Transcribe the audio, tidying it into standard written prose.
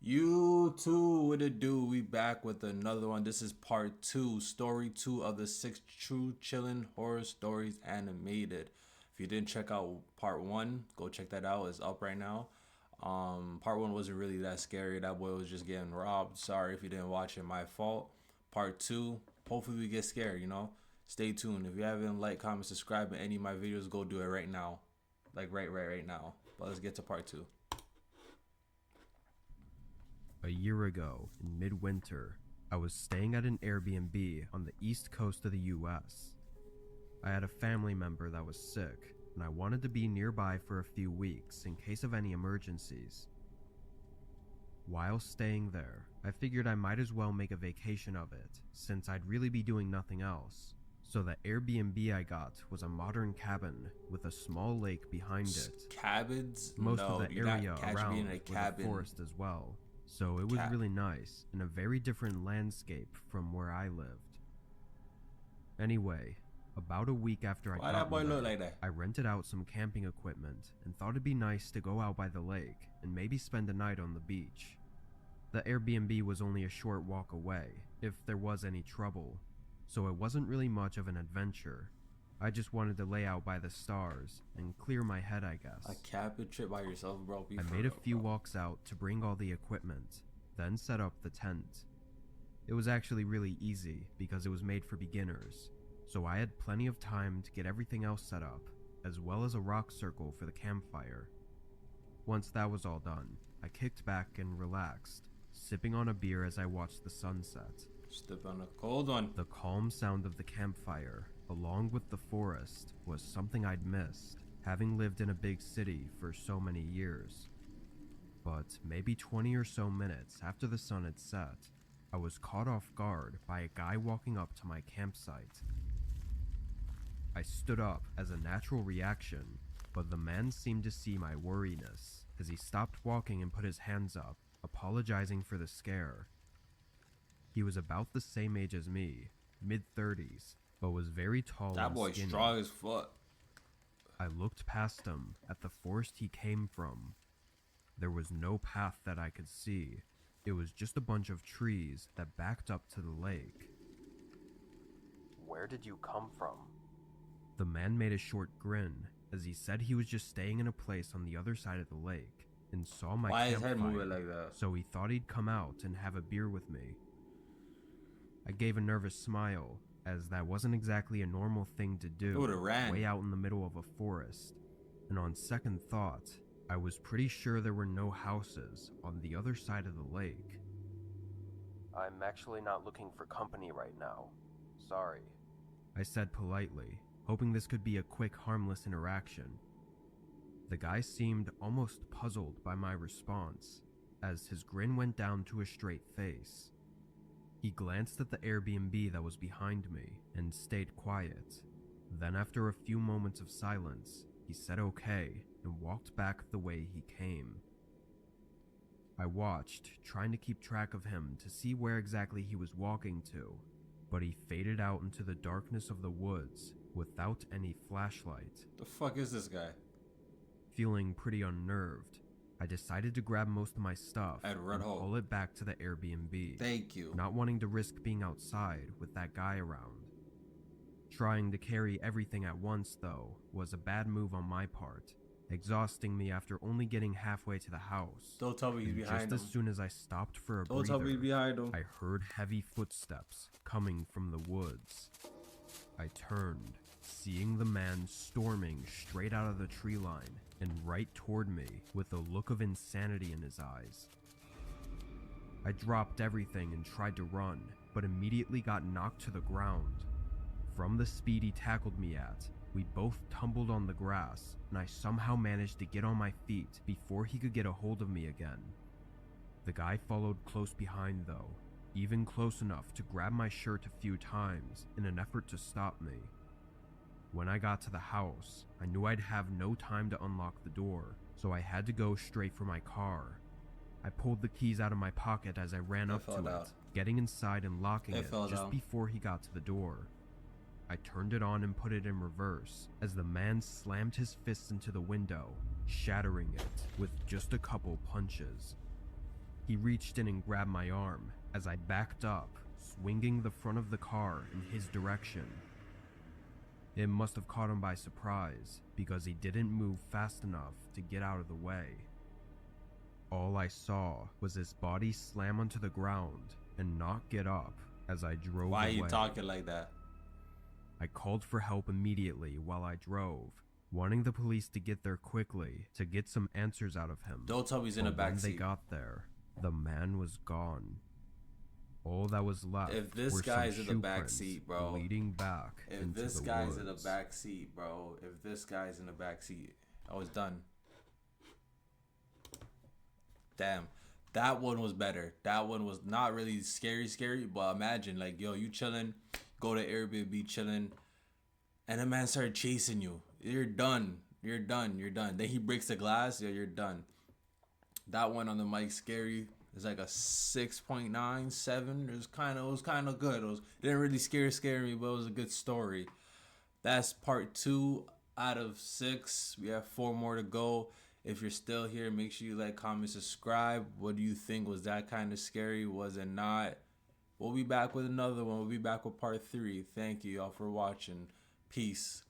You too, what it do? We back with another one. This is part two, story two of the 6 true chillin' horror stories animated. If you didn't check out part one, go check that out. It's up right now. Part one wasn't really that scary. That boy was just getting robbed. Sorry if you didn't watch it, my fault. Part two, hopefully we get scared. Stay tuned. If you haven't liked, comment, subscribe in any of my videos, go do it right now. Like right now. But let's get to part two. A year ago, in midwinter, I was staying at an Airbnb on the east coast of the US. I had a family member that was sick, and I wanted to be nearby for a few weeks in case of any emergencies. While staying there, I figured I might as well make a vacation of it, since I'd really be doing nothing else. So the Airbnb I got was a modern cabin with a small lake behind it. Cabins? Most No, of the you're area not catch me around in a was a cabin. forest as well. So it was really nice, and a very different landscape from where I lived. Anyway, about a week after I Why got that boy there, look like that? I rented out some camping equipment and thought it'd be nice to go out by the lake and maybe spend a night on the beach. The Airbnb was only a short walk away, if there was any trouble, so it wasn't really much of an adventure. I just wanted to lay out by the stars and clear my head, I guess. A cabin trip by yourself, bro? I made a few walks out to bring all the equipment, then set up the tent. It was actually really easy because it was made for beginners, so I had plenty of time to get everything else set up, as well as a rock circle for the campfire. Once that was all done, I kicked back and relaxed, sipping on a beer as I watched the sunset. Step on a cold one. The calm sound of the campfire, along with the forest, was something I'd missed, having lived in a big city for so many years. But maybe 20 or so minutes after the sun had set, I was caught off guard by a guy walking up to my campsite. I stood up as a natural reaction, but the man seemed to see my worriness as he stopped walking and put his hands up, apologizing for the scare. He was about the same age as me, mid-30s, but was very tall That and boy skinny. strong as fuck. I looked past him at the forest he came from. There was no path that I could see. It was just a bunch of trees that backed up to the lake. "Where did you come from?" The man made a short grin as he said he was just staying in a place on the other side of the lake and saw my Why his head campfire, moving like that? so he thought he'd come out and have a beer with me. I gave a nervous smile, as that wasn't exactly a normal thing to do would've ran. way out in the middle of a forest, and on second thought, I was pretty sure there were no houses on the other side of the lake. "I'm actually not looking for company right now. Sorry," I said politely, hoping this could be a quick, harmless interaction. The guy seemed almost puzzled by my response, as his grin went down to a straight face. He glanced at the Airbnb that was behind me and stayed quiet. Then after a few moments of silence, he said okay and walked back the way he came. I watched, trying to keep track of him to see where exactly he was walking to, but he faded out into the darkness of the woods without any flashlight. The fuck is this guy? Feeling pretty unnerved, I decided to grab most of my stuff I'd run and home. pull it back to the Airbnb, Thank you. not wanting to risk being outside with that guy around. Trying to carry everything at once, though, was a bad move on my part, exhausting me after only getting halfway to the house. Don't tell me he's And behind just him. as soon as I stopped for a Don't tell me he's breather, behind him. I heard heavy footsteps coming from the woods. I turned, seeing the man storming straight out of the tree line and right toward me with a look of insanity in his eyes. I dropped everything and tried to run, but immediately got knocked to the ground. From the speed he tackled me at, we both tumbled on the grass, and I somehow managed to get on my feet before he could get a hold of me again. The guy followed close behind though, even close enough to grab my shirt a few times in an effort to stop me. When I got to the house, I knew I'd have no time to unlock the door, so I had to go straight for my car. I pulled the keys out of my pocket as I ran up to it, getting inside and locking it just before he got to the door. I turned it on and put it in reverse as the man slammed his fists into the window, shattering it with just a couple punches. He reached in and grabbed my arm as I backed up, swinging the front of the car in his direction. It must have caught him by surprise because he didn't move fast enough to get out of the way. All I saw was his body slam onto the ground and not get up as I drove away. Why are you talking like that? I called for help immediately while I drove, wanting the police to get there quickly to get some answers out of him. Don't tell me he's in a But when backseat. they got there, the man was gone. All that was left If this were guy's some in the shoe back prints seat, bro. leading back If into this the guy's woods. in the back seat, bro. If this guy's in the back seat, I was done. Damn. That one was better. That one was not really scary, but imagine, like, yo, you chilling, go to Airbnb chilling, and a man started chasing you. You're done. You're done. You're done. Then he breaks the glass. Yeah, you're done. That one on the mic, scary. It's like a 6.97. It was kind of good. It didn't really scare me, but it was a good story. That's part 2 out of 6. We have 4 more to go. If you're still here, make sure you like, comment, subscribe. What do you think? Was that kind of scary? Was it not? We'll be back with another one. We'll be back with part 3. Thank you all for watching. Peace.